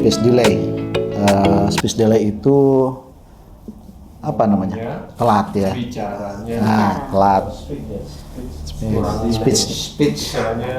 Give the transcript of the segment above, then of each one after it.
speech delay. Speech delay itu apa namanya? Telat ya. Bicaranya. Nah, telat.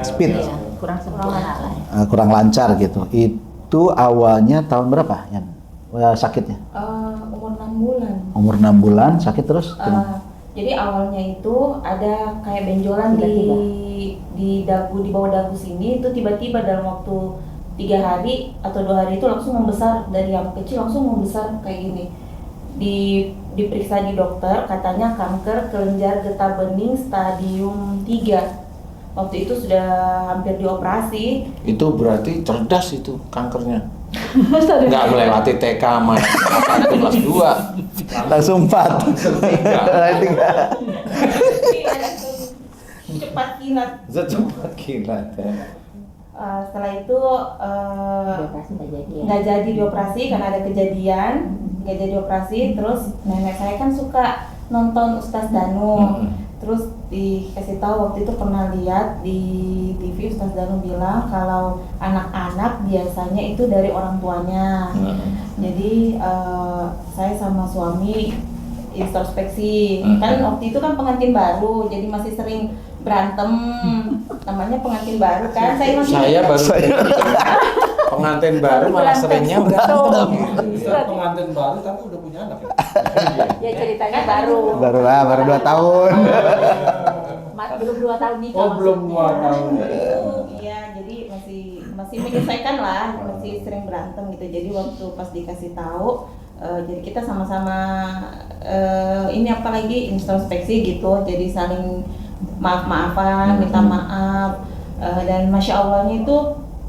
Speed. Kurang sempurna. Kurang lancar gitu. Itu awalnya tahun berapa ya? Sakitnya? Umur 6 bulan. Umur 6 bulan sakit terus? Jadi awalnya itu ada kayak benjolan di dagu, di bawah dagu sini, itu tiba-tiba dalam waktu 3 hari atau 2 hari itu langsung membesar, dari yang kecil langsung membesar kayak gini. Diperiksa di dokter, katanya kanker kelenjar getah bening stadium 3. Waktu itu sudah hampir dioperasi. Itu berarti cerdas itu kankernya. Nggak melewati TK sama kelas 2. Langsung 4. Cepat kilat. Secepat kilat ya. Setelah itu nggak jadi dioperasi karena ada kejadian, nggak jadi operasi. Terus nenek saya kan suka nonton Ustaz Danu. Terus dikasih tahu waktu itu pernah lihat di TV Ustaz Danu bilang kalau anak-anak biasanya itu dari orang tuanya. Jadi saya sama suami introspeksi. Kan waktu itu kan pengantin baru, jadi masih sering berantem. Namanya pengantin baru kan. Saya baru pengantin baru malah seringnya berantem. Pengantin baru tapi udah punya anak ya? Ya ceritanya baru. Baru 2 tahun. Belum 2 tahun nikah. Oh belum 2 tahun. Iya, jadi masih menyesuaikan lah, masih sering berantem gitu. Jadi waktu pas dikasih tahu, jadi kita sama-sama ini apalagi introspeksi gitu. Jadi saling maaf-maafan, minta maaf, dan masya Allahnya itu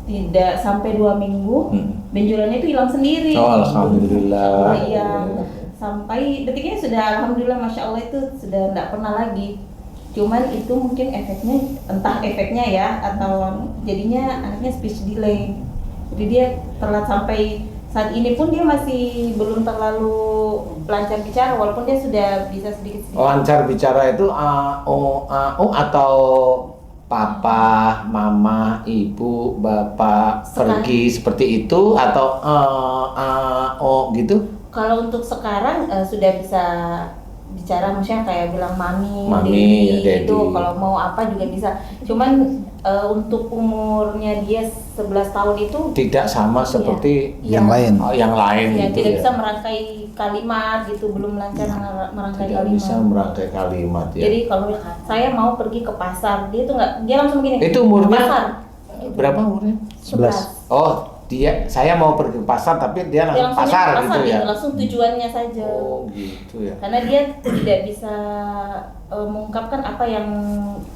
tidak sampai 2 minggu benjolannya itu hilang sendiri. Oh alhamdulillah. Iya, sampai detiknya sudah alhamdulillah masya Allah itu sudah tidak pernah lagi. Cuman itu mungkin efeknya, entah efeknya ya atau jadinya anaknya speech delay. Jadi dia telat sampai saat ini pun dia masih belum terlalu lancar bicara walaupun dia sudah bisa sedikit-sedikit. Lancar bicara itu atau papa, mama, ibu, bapak pergi seperti itu atau gitu? Kalau untuk sekarang sudah bisa bicara, maksudnya kayak bilang mami, Daddy. itu kalau mau apa juga bisa. Cuman untuk umurnya dia 11 tahun itu Tidak sama seperti yang lain. yang lain ya, gitu tidak ya. bisa merangkai kalimat gitu, belum lancar merangkai Tidak kalimat. bisa merangkai kalimat ya. Jadi kalau saya mau pergi ke pasar, dia tuh nggak, dia langsung gini. Itu umurnya pasar. berapa umurnya? 11. Oh, saya mau pergi ke pasar tapi dia Dia langsung langsung pasar ke gitu ya. langsung tujuannya saja. Oh, gitu ya. Karena dia tidak bisa mengungkapkan apa yang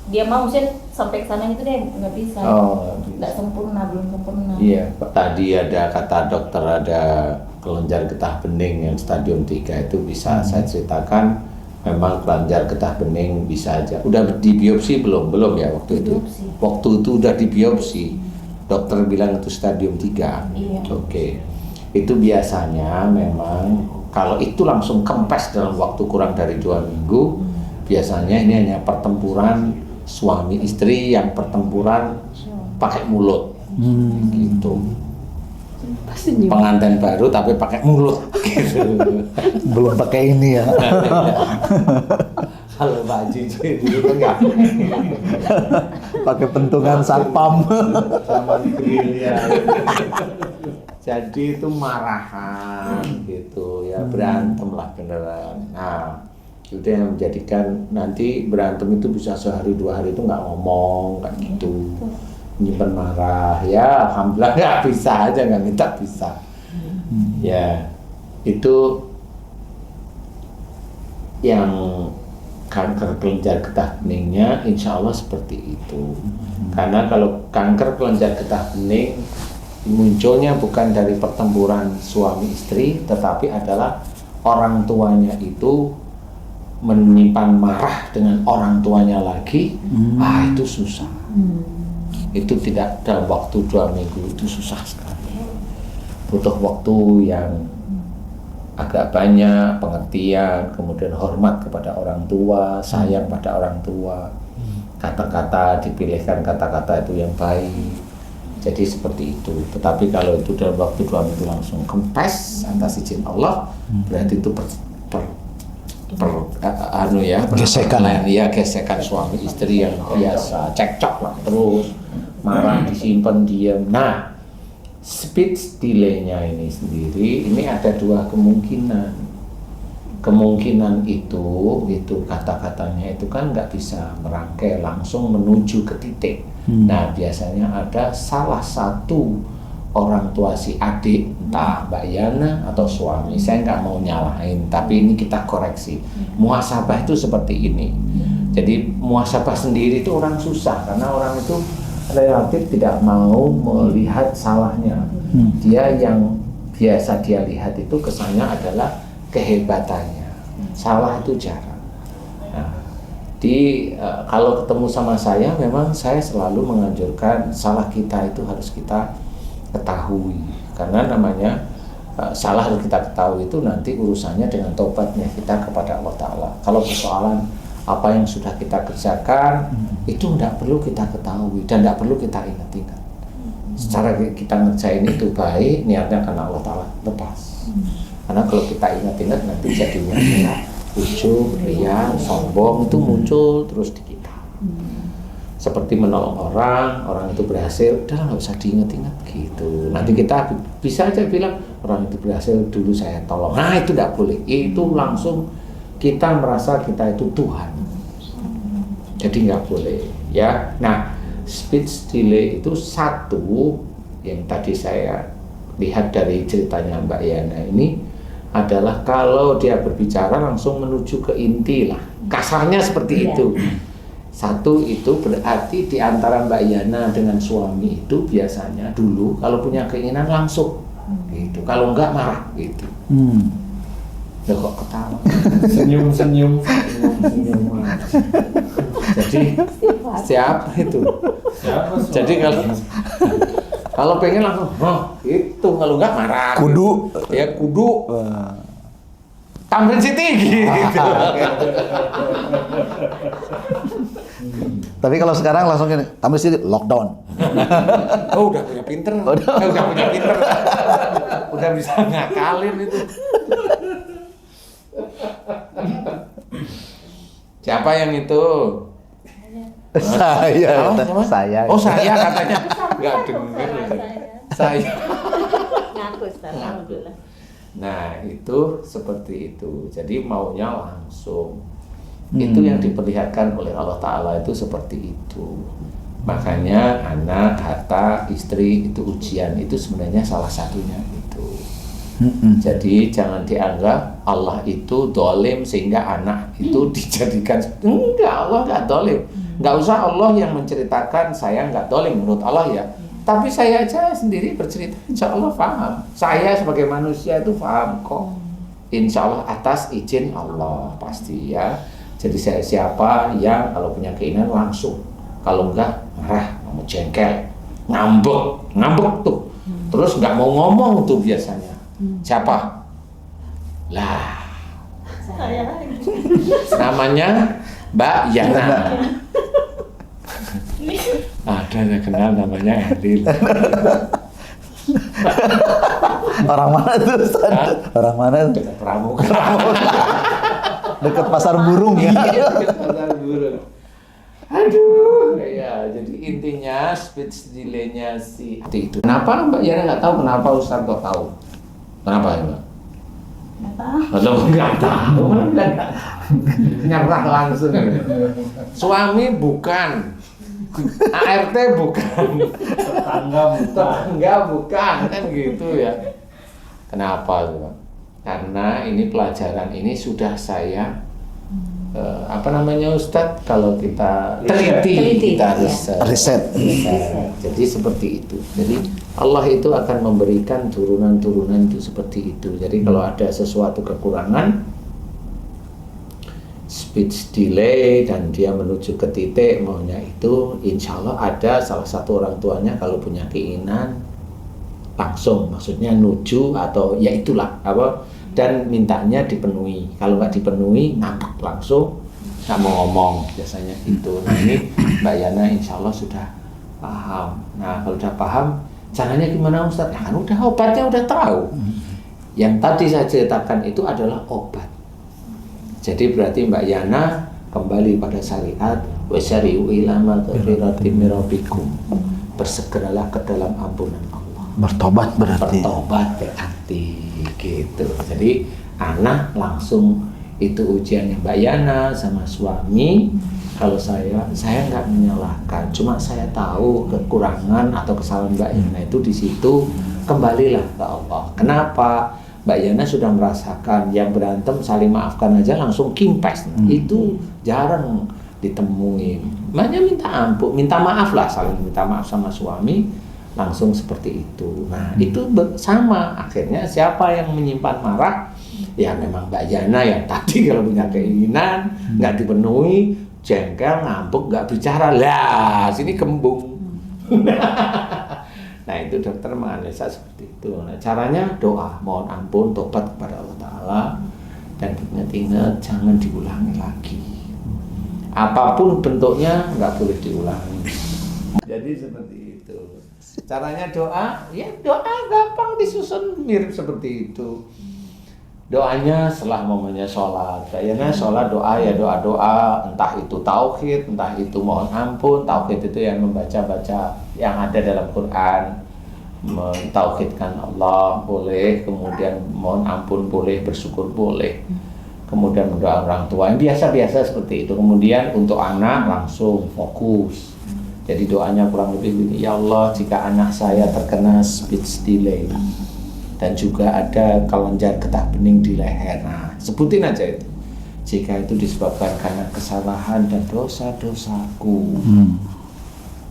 dia mau, maksudnya sampai ke sana itu dia nggak bisa. Oh, Nggak sempurna, belum sempurna. iya, tadi ada kata dokter ada kelenjar getah bening yang stadium 3 itu bisa saya ceritakan. Memang kelenjar getah bening bisa aja. Udah dibiopsi belum? Belum ya waktu itu. Biopsi. Waktu itu udah dibiopsi. Dokter bilang itu stadium 3. Iya. Oke. Itu biasanya memang kalau itu langsung kempes dalam waktu kurang dari 2 minggu, biasanya ini hanya pertempuran suami istri yang pertempuran pakai mulut. Gitu. Pengantin baru tapi pakai mulut gitu. Belum pakai ini ya. Kalau Pak Cici dulu enggak. Pakai pentungan satpam. Sama grill ya. Jadi itu marahan gitu ya, berantem lah beneran. Nah, itu yang menjadikan nanti berantem itu bisa sehari 2 hari itu nggak ngomong kayak gitu, nyimpen marah ya. Alhamdulillah nggak bisa aja, nggak minta bisa. Ya itu yang kanker kelenjar getah beningnya insya Allah seperti itu. Karena kalau kanker kelenjar getah bening munculnya bukan dari pertempuran suami istri, tetapi adalah orang tuanya itu menyimpan marah dengan orang tuanya lagi. Itu susah. Itu tidak dalam waktu 2 minggu, itu susah sekali. Butuh waktu yang agak banyak, pengertian, kemudian hormat kepada orang tua, sayang pada orang tua, kata-kata dipilihkan kata-kata itu yang baik. Jadi seperti itu. Tetapi kalau itu dalam waktu 2 minggu langsung kempes atas izin Allah, berarti itu Gesekan. Gesekan suami istri yang biasa, cekcok lah terus, marah disimpan diam. Nah, speech delay-nya ini sendiri, ini ada 2 kemungkinan. Kemungkinan itu kata-katanya itu kan nggak bisa merangkai langsung menuju ke titik. Nah, biasanya ada salah satu orang tua si adik, entah Mbak Yana atau suami, saya nggak mau nyalahin, tapi ini kita koreksi. Muhasabah itu seperti ini. Jadi muhasabah sendiri itu orang susah, karena orang itu relatif tidak mau melihat salahnya. Dia yang biasa dia lihat itu kesannya adalah kehebatannya. Salah itu jarang. Nah, kalau ketemu sama saya, memang saya selalu menganjurkan salah kita itu harus kita ketahui, karena namanya salah harus kita ketahui itu nanti urusannya dengan tobatnya kita kepada Allah Ta'ala. Kalau persoalan apa yang sudah kita kerjakan itu tidak perlu kita ketahui dan tidak perlu kita ingat-ingat. Secara kita ngerjain itu baik, niatnya karena Allah Ta'ala, lepas. Karena kalau kita ingat-ingat nanti jadinya ujub, riya, sombong itu muncul terus di kita. Seperti menolong orang itu berhasil, udah nggak usah diingat-ingat gitu. Nanti kita bisa aja bilang orang itu berhasil dulu saya tolong. Nah, itu tidak boleh. Itu langsung kita merasa kita itu Tuhan. Jadi nggak boleh, ya. Nah, speech delay itu satu yang tadi saya lihat dari ceritanya Mbak Yana ini adalah kalau dia berbicara langsung menuju ke inti lah. Kasarnya seperti itu. Satu itu berarti di antara Mbak Yana dengan suami itu biasanya dulu kalau punya keinginan langsung gitu. Kalau enggak marah gitu. Ya kok ketawa. Senyum-senyum. Jadi siapa itu? Siapa suami? Jadi kalau pengen langsung itu, kalau enggak marah. Kudu. Gitu. Ya kudu. Tamrin City gitu. Tapi kalau sekarang langsung gini, tamu sih lockdown. Oh, udah punya pinter. Udah punya pinter. Udah bisa ngakalin itu. Siapa yang itu? Saya. Oh, saya katanya. Enggak dengar. Saya. Ngaku Ustaz, alhamdulillah. Nah, itu seperti itu. Jadi maunya langsung. Itu yang diperlihatkan oleh Allah Ta'ala itu seperti itu. Makanya anak, harta, istri itu ujian, itu sebenarnya salah satunya itu. Jadi jangan dianggap Allah itu dolim sehingga anak itu dijadikan. Enggak, Allah enggak dolim. Enggak usah Allah yang menceritakan saya enggak dolim menurut Allah ya. Tapi saya aja sendiri bercerita, insya Allah paham. Saya sebagai manusia itu paham kok. Insya Allah atas izin Allah pasti ya. Jadi saya siapa yang kalau punya keinginan langsung, kalau enggak marah, mau jengkel, ngambek tuh, terus nggak mau ngomong tuh biasanya. Siapa? Lah, Saya lagi. namanya Mbak Yana. Ada yang kenal namanya Erlil. Orang mana tuh Ustaz? Hah? Orang mana? Dekat Pramuka. Dekat pasar burung ya. Iya, dekat pasar burung. Aduh, ya. Jadi intinya speech delay-nya si itu. Kenapa Mbak Yana nggak tahu? Kenapa Ustaz kok tahu? Kenapa ya Mbak? Nggak tahu. Kalau nggak tahu, nyerah langsung. Suami bukan. ART bukan, tetangga bukan, kan gitu ya. Kenapa tuh? Karena ini pelajaran ini sudah saya apa namanya Ustadz, kalau kita teliti kita Riset. Jadi seperti itu. Jadi Allah itu akan memberikan turunan-turunan itu seperti itu. Jadi kalau ada sesuatu kekurangan, speech delay dan dia menuju ke titik maunya itu, insya Allah ada salah satu orang tuanya kalau punya keinginan langsung, maksudnya nuju atau ya itulah apa, dan mintanya dipenuhi. Kalau nggak dipenuhi ngambek langsung, nggak mau ngomong biasanya itu. Nah ini Mbak Yana insya Allah sudah paham. Nah kalau udah paham, caranya gimana Ustaz? Ya kan udah, obatnya udah tahu. Yang tadi saya ceritakan itu adalah obat. Jadi berarti Mbak Yana kembali pada syariat, wasyari'u ila maghfiratin min rabbikum. Bersegeralah ke dalam ampunan Allah. Bertobat berarti. Bertobat berarti gitu. Jadi anak langsung itu ujiannya Mbak Yana sama suami. Kalau saya nggak menyalahkan, cuma saya tahu kekurangan atau kesalahan Mbak Yana itu di situ, kembalilah ke Allah. Kenapa? Mbak Yana sudah merasakan yang berantem saling maafkan aja langsung kimpes. Itu jarang ditemuin. Makanya minta ampun, minta maaf lah, saling minta maaf sama suami langsung seperti itu. Nah itu sama, akhirnya siapa yang menyimpan marah? Ya memang Mbak Yana yang tadi kalau punya keinginan nggak dipenuhi, jengkel, ngambek, nggak bicara, lah sini kembung. Nah itu dokter menganalisa seperti itu. Nah caranya doa, mohon ampun, tobat kepada Allah Ta'ala, dan ingat-ingat jangan diulangi lagi. Apapun bentuknya nggak boleh diulangi. Jadi seperti itu. Caranya doa, ya doa gampang disusun mirip seperti itu. Doanya setelah momennya sholat, kayaknya sholat doa ya doa-doa, entah itu tauhid, entah itu mohon ampun. Tauhid itu yang membaca-baca yang ada dalam Quran, mentauhidkan Allah boleh, kemudian mohon ampun boleh, bersyukur boleh, kemudian mendoakan orang tua yang biasa-biasa seperti itu. Kemudian untuk anak langsung fokus. Jadi doanya kurang lebih begini, ya Allah jika anak saya terkena speech delay dan juga ada kelenjar getah bening di leher, nah sebutin aja itu. Jika itu disebabkan karena kesalahan dan dosa-dosaku,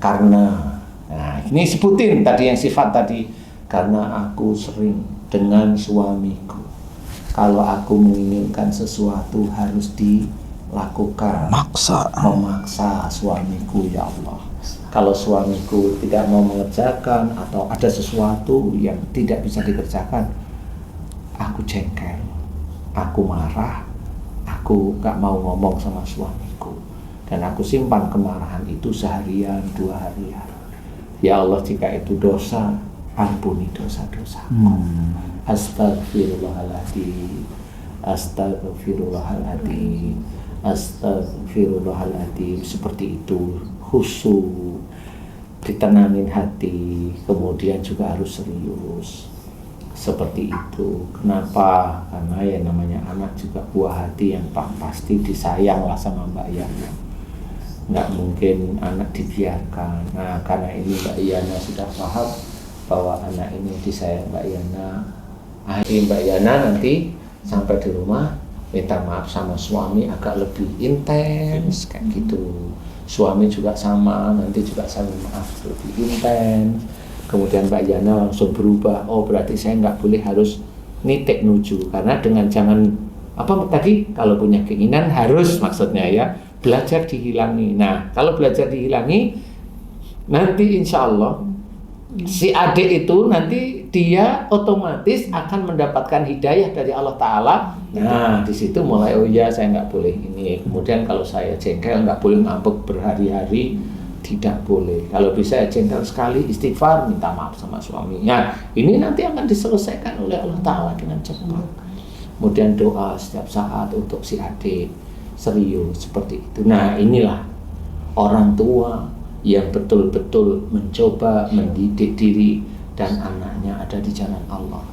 karena, nah ini sebutin tadi yang sifat tadi, karena aku sering dengan suamiku, kalau aku menginginkan sesuatu harus dilakukan, memaksa suamiku ya Allah. Kalau suamiku tidak mau mengerjakan atau ada sesuatu yang tidak bisa dikerjakan, aku jengkel, aku marah, aku gak mau ngomong sama suamiku, dan aku simpan kemarahan itu seharian, 2 harian. Ya Allah jika itu dosa, ampuni dosa-dosaku. Astagfirullahaladzim, astagfirullahaladzim, astagfirullahaladzim. Seperti itu, khusyuk, ditenangin hati, kemudian juga harus serius seperti itu. Kenapa? Karena ya namanya anak juga buah hati yang pasti disayang lah sama Mbak Yana, nggak mungkin anak dibiarkan. Nah karena ini Mbak Yana sudah paham bahwa anak ini disayang Mbak Yana, akhirnya Mbak Yana nanti sampai di rumah minta maaf sama suami agak lebih intens kayak gitu. Suami juga sama, nanti juga saling maaf lebih intens. Kemudian Mbak Yana langsung berubah, oh berarti saya nggak boleh harus nitik nuju, karena dengan jangan apa tadi, kalau punya keinginan harus, maksudnya ya belajar dihilangi. Nah kalau belajar dihilangi, nanti insya Allah si adik itu nanti dia otomatis akan mendapatkan hidayah dari Allah Ta'ala. Nah di situ mulai, oh iya saya nggak boleh ini. Kemudian kalau saya jengkel nggak boleh ngambek berhari-hari, tidak boleh. Kalau bisa jengkel sekali, istighfar, minta maaf sama suaminya. Ini nanti akan diselesaikan oleh Allah Ta'ala dengan cepat. Kemudian doa setiap saat untuk si adik, serius seperti itu. Nah inilah orang tua yang betul-betul mencoba mendidik diri dan anaknya ada di jalan Allah.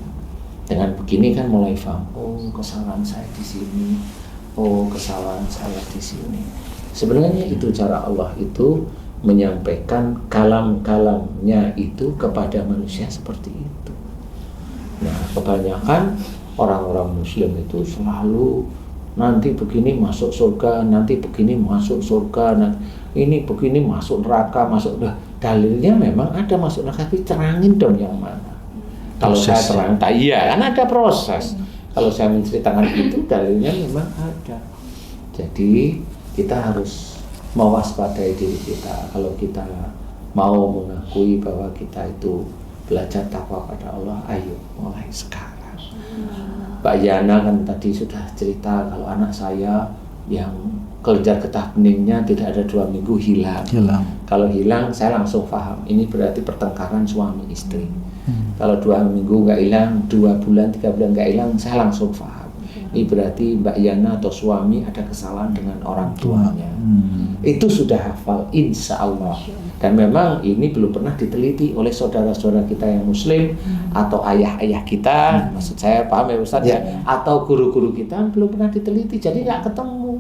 Dengan begini kan mulai paham, oh kesalahan saya di sini, oh kesalahan saya di sini. Sebenarnya itu cara Allah itu menyampaikan kalam-kalamnya itu kepada manusia seperti itu. Nah kebanyakan orang-orang muslim itu selalu nanti begini masuk surga, nanti begini masuk surga, nanti ini begini masuk neraka, masuk. Dalilnya memang ada masuk neraka, tapi terangin dong yang mana. Kalau saya terang, iya kan ada proses. Kalau saya menceritakan itu dalilnya memang ada. Jadi kita harus mewaspadai diri kita. Kalau kita mau mengakui bahwa kita itu belajar takwa pada Allah, ayo mulai sekarang. Mbak Yana kan tadi sudah cerita kalau anak saya yang kelenjar getah beningnya tidak ada 2 minggu hilang. Kalau hilang saya langsung paham, ini berarti pertengkaran suami istri. Kalau 2 minggu nggak hilang, 2 bulan, 3 bulan nggak hilang, saya langsung paham. Ini berarti Mbak Yana atau suami ada kesalahan dengan orang tuanya. Itu sudah hafal, insya Allah. Dan memang ini belum pernah diteliti oleh saudara-saudara kita yang muslim atau ayah-ayah kita, maksud saya paham ya Ustaz ya, atau guru-guru kita belum pernah diteliti, jadi nggak ketemu.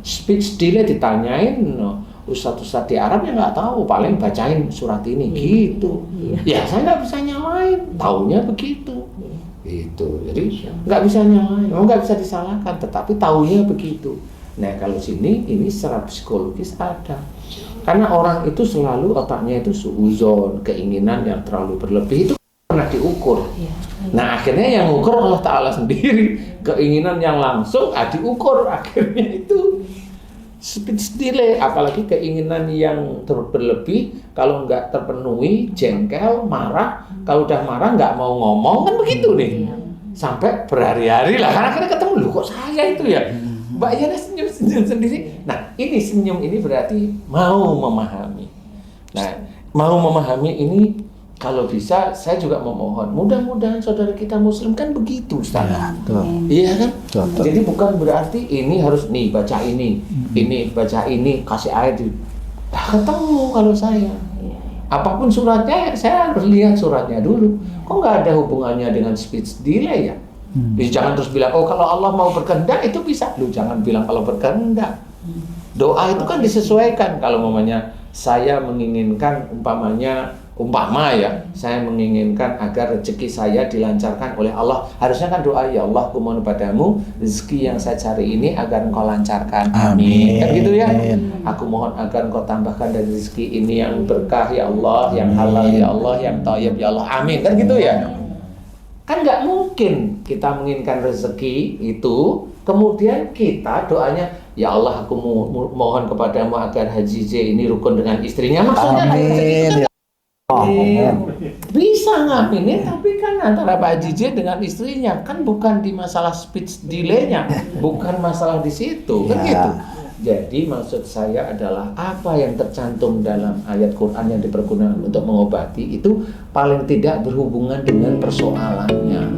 Speech delay ditanyain, ustadz-ustadz di Arab ya nggak tahu, paling bacain surat ini gitu. Ya saya nggak bisa nyalain, taunya begitu. Gitu, jadi nggak bisa nyalain, nggak bisa disalahkan, tetapi taunya begitu. Nah kalau sini ini secara psikologis ada, karena orang itu selalu otaknya itu suuzon, keinginan yang terlalu berlebih itu pernah diukur. Nah akhirnya yang ukur Allah Ta'ala sendiri, keinginan yang langsung diukur, akhirnya itu speech delay, apalagi keinginan yang berlebih, kalau nggak terpenuhi, jengkel, marah, kalau udah marah nggak mau ngomong, kan begitu nih, sampai berhari-hari lah, karena akhirnya ketemu, loh kok saya itu ya, Mbak Yana senyum-senyum sendiri. Nah ini senyum ini berarti mau memahami. Nah mau memahami ini, kalau bisa saya juga memohon, mudah-mudahan saudara kita muslim kan begitu Ustaz. Iya kan? Jadi bukan berarti ini harus nih baca ini baca ini, kasih ayat itu. Ketemu kalau saya. Apapun suratnya saya harus lihat suratnya dulu. Kok nggak ada hubungannya dengan speech delay ya? Jadi jangan terus bilang, oh kalau Allah mau berkehendak itu bisa. Lu jangan bilang kalau berkehendak. Doa itu kan disesuaikan. Kalau umpamanya saya menginginkan umpama ya, saya menginginkan agar rezeki saya dilancarkan oleh Allah. Harusnya kan doa, ya Allah, aku mohon padamu rezeki yang saya cari ini agar engkau lancarkan. Amin. Kan gitu ya. Aku mohon agar engkau tambahkan dari rezeki ini yang berkah ya Allah, yang halal ya Allah, yang thayyib ya Allah. Amin. Kan gitu ya. Kan nggak mungkin kita menginginkan rezeki itu, kemudian kita doanya, ya Allah aku mohon kepadamu agar Haji Z ini rukun dengan istrinya. Maksudnya Amin. bisa ngaminin, tapi kan antara Pak Haji Z dengan istrinya, kan bukan di masalah speech delay-nya, bukan masalah di situ, kan gitu. Jadi maksud saya adalah apa yang tercantum dalam ayat Quran yang dipergunakan untuk mengobati itu paling tidak berhubungan dengan persoalannya.